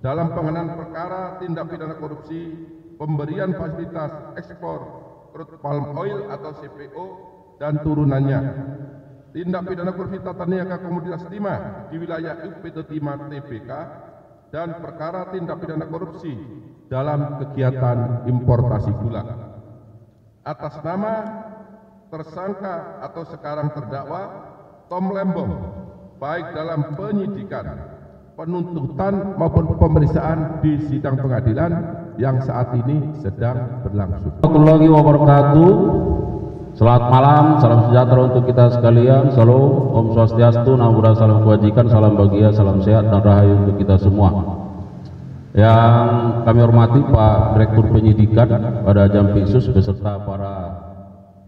dalam penanganan perkara tindak pidana korupsi pemberian fasilitas ekspor crude palm oil atau CPO dan turunannya, tindak pidana korupsi tata niaga komoditas timah di wilayah UPT Timah Tbk, dan perkara tindak pidana korupsi dalam kegiatan importasi gula. Atas nama tersangka atau sekarang terdakwa Tom Lembong, baik dalam penyidikan, penuntutan maupun pemeriksaan di sidang pengadilan yang saat ini sedang berlangsung. Warahmatullahi wabarakatuh. Selamat malam, salam sejahtera untuk kita sekalian. Salam, Om Swastiastu, Namo Buddhaya, salam kebajikan, salam bahagia, salam sehat dan rahayu untuk kita semua. Yang kami hormati Pak Direktur Penyidikan pada Jampitsus beserta para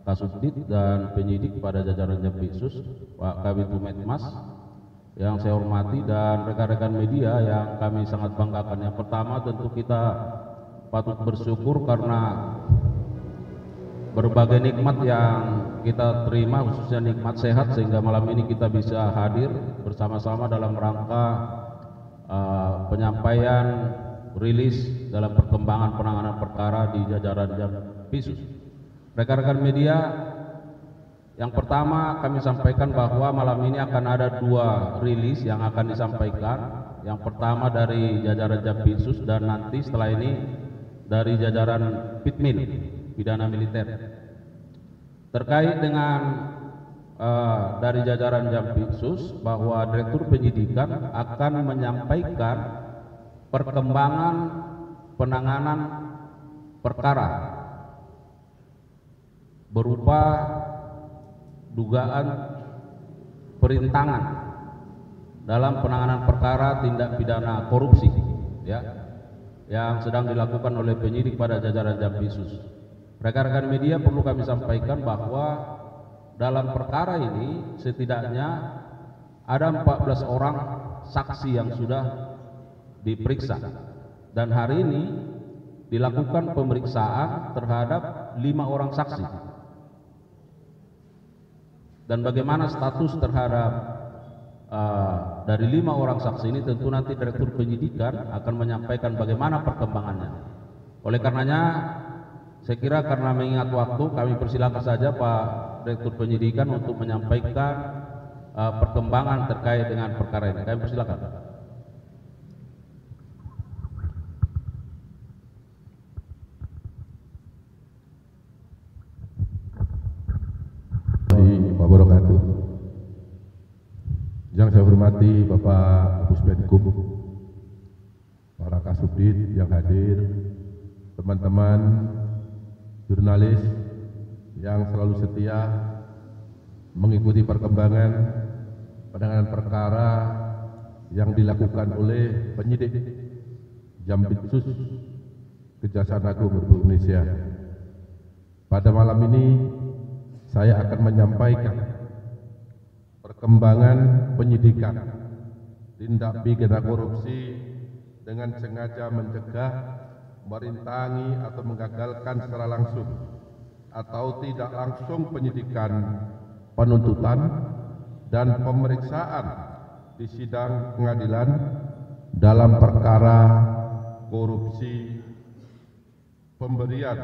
Kasubdit dan penyidik pada jajaran Jampitsus, Pak Kabid Humas, yang saya hormati, dan rekan-rekan media yang kami sangat banggakan. Yang pertama tentu kita patut bersyukur karena berbagai nikmat yang kita terima, khususnya nikmat sehat, sehingga malam ini kita bisa hadir bersama-sama dalam rangka penyampaian rilis dalam perkembangan penanganan perkara di jajaran Jampitsus. Rekan-rekan media, yang pertama kami sampaikan bahwa malam ini akan ada dua rilis yang akan disampaikan. Yang pertama dari jajaran Jampitsus dan nanti setelah ini dari jajaran Pitmin, Pidana Militer. Terkait dengan dari jajaran Jampitsus bahwa Direktur Penyidikan akan menyampaikan perkembangan penanganan perkara berupa dugaan perintangan dalam penanganan perkara tindak pidana korupsi, ya, yang sedang dilakukan oleh penyidik pada jajaran Jampitsus. Rekan-rekan media, perlu kami sampaikan bahwa dalam perkara ini setidaknya ada 14 orang saksi yang sudah diperiksa, dan hari ini dilakukan pemeriksaan terhadap 5 orang saksi. Dan bagaimana status terhadap dari 5 orang saksi ini tentu nanti Direktur Penyidikan akan menyampaikan bagaimana perkembangannya. Oleh karenanya saya kira karena mengingat waktu, kami persilakan saja Pak Direktur Penyidikan untuk menyampaikan perkembangan terkait dengan perkara ini. Kami persilakan. Wabarakatuh. Yang saya hormati Bapak Puspenkum, para Kasubdit yang hadir, teman-teman jurnalis yang selalu setia mengikuti perkembangan penanganan perkara yang dilakukan oleh penyidik Jampitsus Kejaksaan Agung Republik Indonesia. Pada malam ini saya akan menyampaikan perkembangan penyidikan tindak pidana korupsi dengan sengaja mencegah, merintangi atau menggagalkan secara langsung atau tidak langsung penyidikan, penuntutan, dan pemeriksaan di sidang pengadilan dalam perkara korupsi pemberian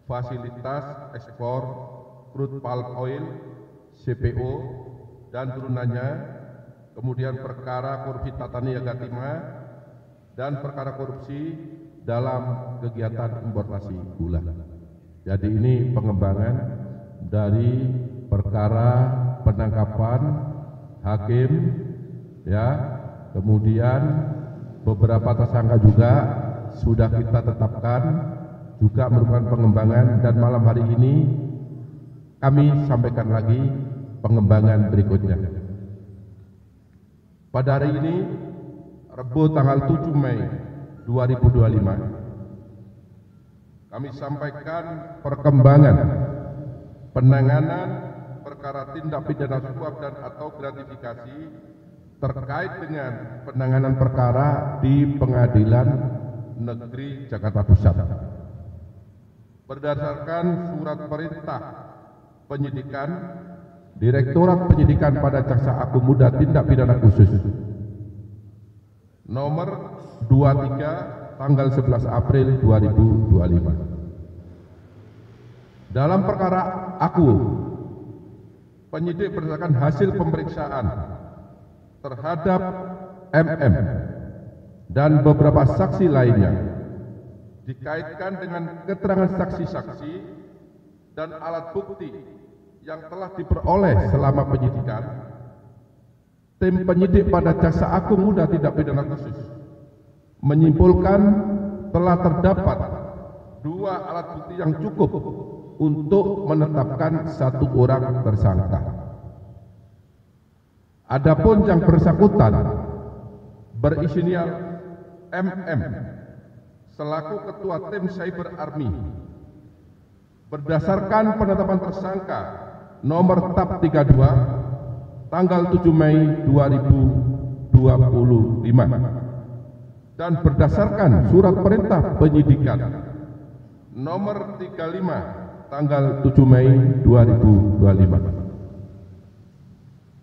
fasilitas ekspor crude palm oil, CPO, dan turunannya, kemudian perkara korupsi tata niaga timah, dan perkara korupsi dalam kegiatan importasi gula. Jadi ini pengembangan dari perkara penangkapan hakim, ya, kemudian beberapa tersangka juga sudah kita tetapkan, juga merupakan pengembangan, dan malam hari ini kami sampaikan lagi pengembangan berikutnya. Pada hari ini, Rabu tanggal 7 Mei 2025, kami sampaikan perkembangan penanganan perkara tindak pidana suap dan atau gratifikasi terkait dengan penanganan perkara di Pengadilan Negeri Jakarta Pusat. Berdasarkan surat perintah penyidikan Direktorat Penyidikan pada Jaksa Agung Muda Tindak Pidana Khusus nomor 23 tanggal 11 April 2025. Dalam perkara Akuo, penyidik berdasarkan hasil pemeriksaan terhadap MM dan beberapa saksi lainnya dikaitkan dengan keterangan saksi-saksi dan alat bukti yang telah diperoleh selama penyidikan, tim penyidik pada Jaksa Agung Muda Tindak Pidana Khusus menyimpulkan telah terdapat 2 alat bukti yang cukup untuk menetapkan 1 orang tersangka. Adapun yang bersangkutan berinisial MM selaku Ketua Tim Cyber Army, berdasarkan penetapan tersangka nomor TAP 32 tanggal 7 Mei 2025 dan berdasarkan surat perintah penyidikan nomor 35 tanggal 7 Mei 2025.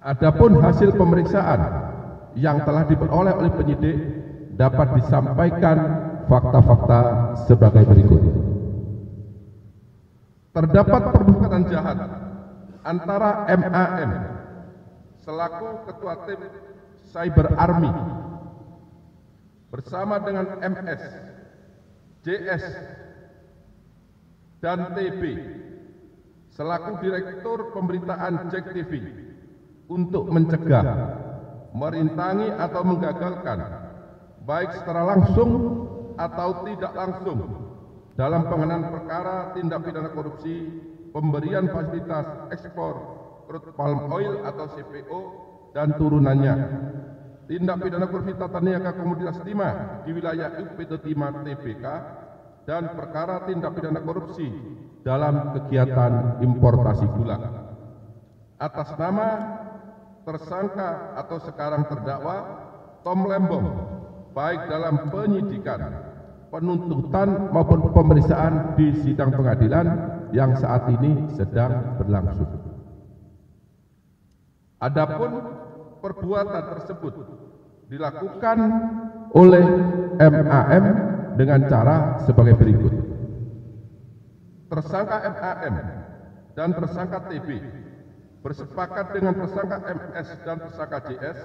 Adapun hasil pemeriksaan yang telah diperoleh oleh penyidik dapat disampaikan fakta-fakta sebagai berikut. Terdapat perbuatan jahat antara MAM selaku Ketua Tim Cyber Army bersama dengan MS, JS, dan TB selaku Direktur Pemberitaan JEK TV untuk mencegah, merintangi atau menggagalkan baik secara langsung atau tidak langsung dalam penanganan perkara tindak pidana korupsi, pemberian fasilitas ekspor crude palm oil atau CPO dan turunannya, tindak pidana korupsi tata niaga komoditas timah di wilayah UPT Timah TBK, dan perkara tindak pidana korupsi dalam kegiatan importasi gula. Atas nama tersangka atau sekarang terdakwa Tom Lembong, baik dalam penyidikan, penuntutan maupun pemeriksaan di sidang pengadilan yang saat ini sedang berlangsung. Adapun perbuatan tersebut dilakukan oleh MAM dengan cara sebagai berikut. Tersangka MAM dan tersangka TB bersepakat dengan tersangka MS dan tersangka JS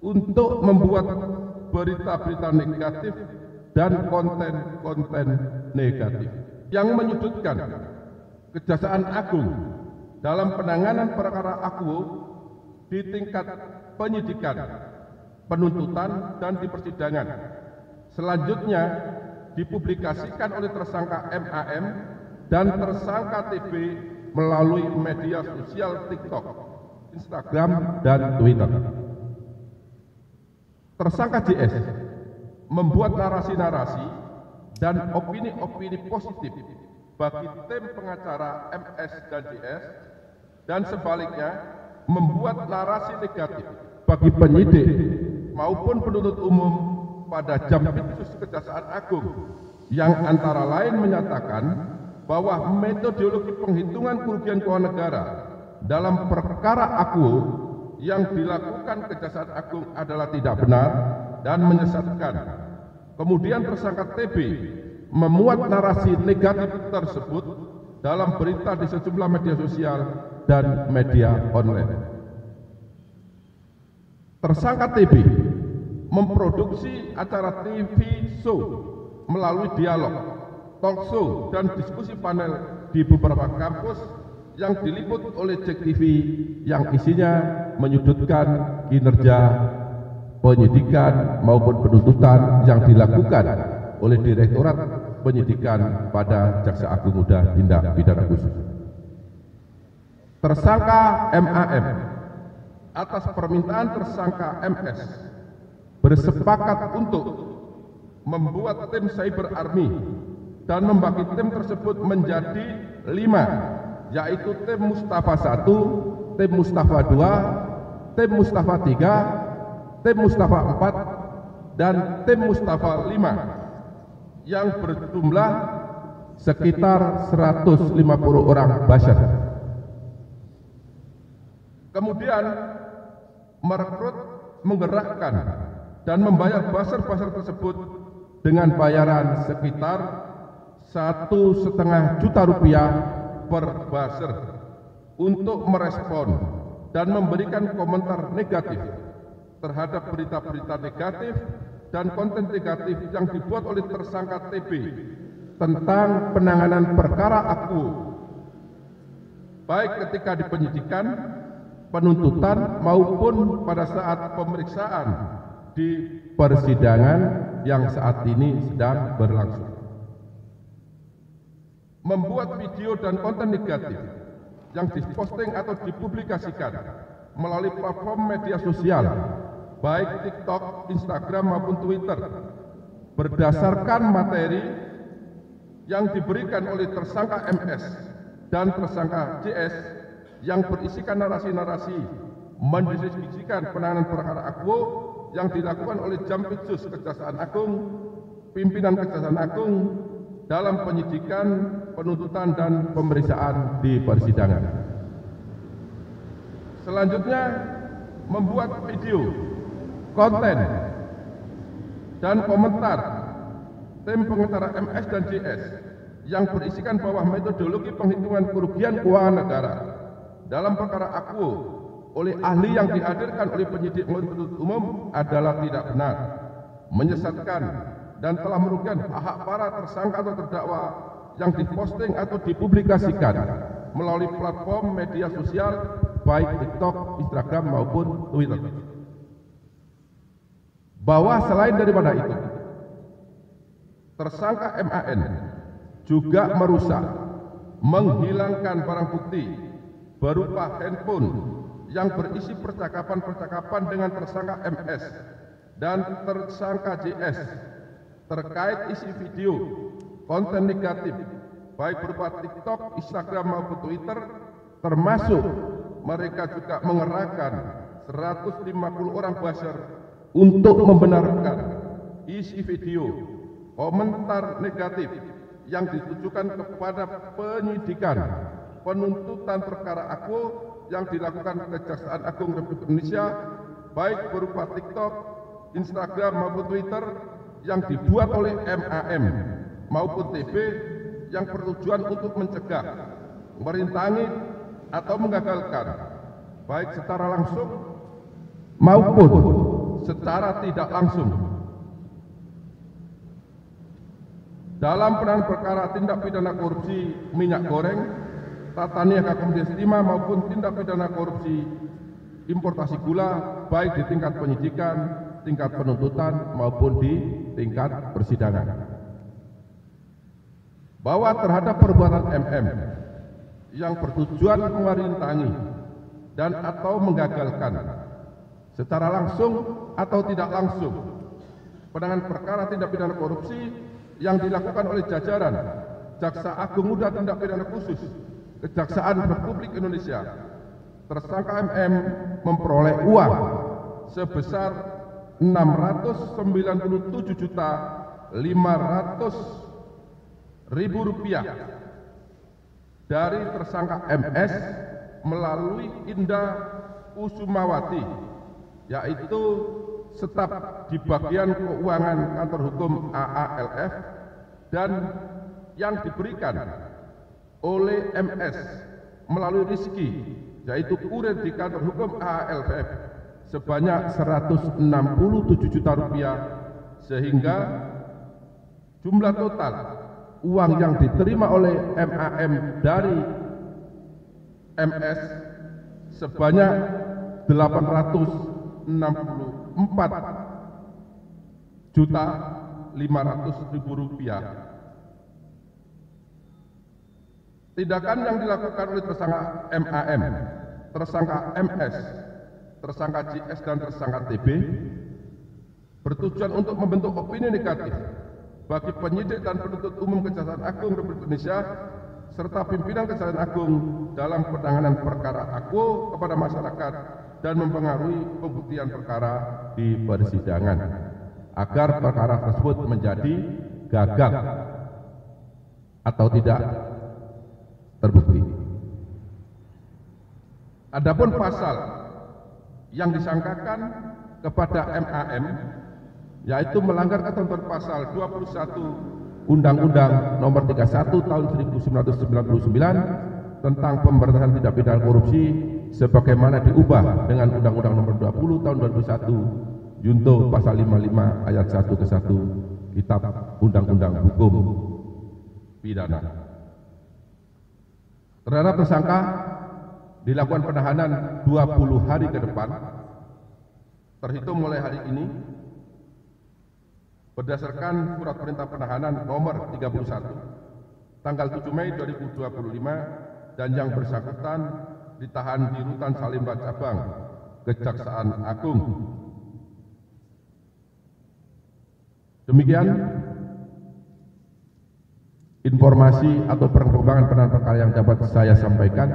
untuk membuat berita-berita negatif dan konten-konten negatif yang menyudutkan Kejaksaan Agung dalam penanganan perkara Akuo di tingkat penyidikan, penuntutan, dan di persidangan. Selanjutnya dipublikasikan oleh tersangka MAM dan tersangka TB melalui media sosial TikTok, Instagram, dan Twitter. Tersangka JS membuat narasi-narasi dan opini-opini positif bagi tim pengacara MS dan JS, dan sebaliknya membuat narasi negatif bagi penyidik maupun penuntut umum pada Jampitsus Kejaksaan Agung, yang antara lain menyatakan bahwa metodologi penghitungan kerugian keuangan negara dalam perkara Akuo yang dilakukan Kejaksaan Agung adalah tidak benar dan menyesatkan. Kemudian tersangka TB memuat narasi negatif tersebut dalam berita di sejumlah media sosial dan media online. Tersangka TB memproduksi acara TV show melalui dialog, talk show, dan diskusi panel di beberapa kampus yang diliput oleh JEK TV yang isinya menyudutkan kinerja penyidikan maupun penuntutan yang dilakukan oleh Direktorat Penyidikan pada Jaksa Agung Muda Tindak Pidana Khusus. Tersangka MAM atas permintaan tersangka MS bersepakat untuk membuat tim Cyber Army dan membagi tim tersebut menjadi 5, yaitu tim Mustafa 1, tim Mustafa 2, tim Mustafa 3, tim Mustafa 4, dan tim Mustafa 5 yang berjumlah sekitar 150 orang basyar. Kemudian merekrut, menggerakkan dan membayar buzzer-buzzer tersebut dengan bayaran sekitar Rp1,5 juta per buzzer untuk merespon dan memberikan komentar negatif terhadap berita-berita negatif dan konten negatif yang dibuat oleh tersangka TB tentang penanganan perkara Akuo, baik ketika di penyidikan, penuntutan maupun pada saat pemeriksaan di persidangan yang saat ini sedang berlangsung. Membuat video dan konten negatif yang diposting atau dipublikasikan melalui platform media sosial, baik TikTok, Instagram maupun Twitter, berdasarkan materi yang diberikan oleh tersangka MS dan tersangka JS yang berisikan narasi-narasi mendeskripsikan penanganan perkara Akuo yang dilakukan oleh Jampitsus Kejaksaan Agung, pimpinan Kejaksaan Agung dalam penyidikan, penuntutan dan pemeriksaan di persidangan. Selanjutnya, membuat video, konten dan komentar tim pengacara MS dan JS yang berisikan bahwa metodologi penghitungan kerugian keuangan negara dalam perkara Akuo oleh ahli yang dihadirkan oleh penyidik penuntut umum adalah tidak benar, menyesatkan dan telah merugikan hak para tersangka atau terdakwa yang diposting atau dipublikasikan melalui platform media sosial baik TikTok, Instagram maupun Twitter. Bahwa selain daripada itu, tersangka MAN juga merusak, menghilangkan barang bukti berupa handphone yang berisi percakapan-percakapan dengan tersangka MS dan tersangka JS terkait isi video, konten negatif, baik berupa TikTok, Instagram maupun Twitter, termasuk mereka juga mengerahkan 150 orang buzzer untuk membenarkan isi video, komentar negatif yang ditujukan kepada penyidikan, penuntutan perkara Akuo yang dilakukan Kejaksaan Agung Republik Indonesia, baik berupa TikTok, Instagram maupun Twitter yang dibuat oleh MAM maupun TB yang bertujuan untuk mencegah, merintangi atau menggagalkan, baik secara langsung maupun secara tidak langsung, dalam penanganan perkara tindak pidana korupsi minyak goreng, tata niaga Komisi 5 maupun tindak pidana korupsi importasi gula, baik di tingkat penyidikan, tingkat penuntutan maupun di tingkat persidangan. Bahwa terhadap perbuatan MM yang bertujuan merintangi dan atau menggagalkan secara langsung atau tidak langsung penanganan perkara tindak pidana korupsi yang dilakukan oleh jajaran Jaksa Agung Muda Tindak Pidana Khusus Kejaksaan Republik Indonesia, tersangka MM memperoleh uang sebesar Rp697.500.000 dari tersangka MS melalui Indah Kusumawati, yaitu staf di bagian keuangan kantor hukum AALF, dan yang diberikan oleh MS melalui Rizky, yaitu kurir di kantor hukum AALF sebanyak Rp167 juta, sehingga jumlah total uang yang diterima oleh MAM dari MS sebanyak Rp84.500.000. Tindakan yang dilakukan oleh tersangka MAM, tersangka MS, tersangka JS dan tersangka TB bertujuan untuk membentuk opini negatif bagi penyidik dan penuntut umum Kejaksaan Agung Republik Indonesia serta pimpinan Kejaksaan Agung dalam penanganan perkara Akuo kepada masyarakat dan mempengaruhi pembuktian perkara di persidangan agar perkara tersebut menjadi gagal atau tidak terbukti. Adapun pasal yang disangkakan kepada MAM yaitu melanggar ketentuan pasal 21 Undang-Undang Nomor 31 Tahun 1999 tentang pemberantasan tindak pidana korupsi sebagaimana diubah dengan Undang-Undang Nomor 20 Tahun 2001 junto pasal 55 ayat 1 ke 1 Kitab Undang-Undang Hukum Pidana. Terhadap tersangka dilakukan penahanan 20 hari ke depan terhitung mulai hari ini berdasarkan surat perintah penahanan nomor 31 tanggal 7 Mei 2025 dan yang bersangkutan ditahan di Rutan Salemba Cabang Kejaksaan Agung. Demikian informasi atau perkembangan penanganan perkara yang dapat saya sampaikan.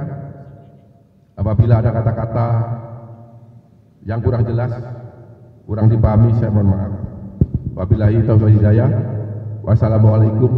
Apabila ada kata-kata yang kurang jelas, kurang dipahami, saya mohon maaf. Wabillahi taufiq wal hidayah. Wassalamualaikum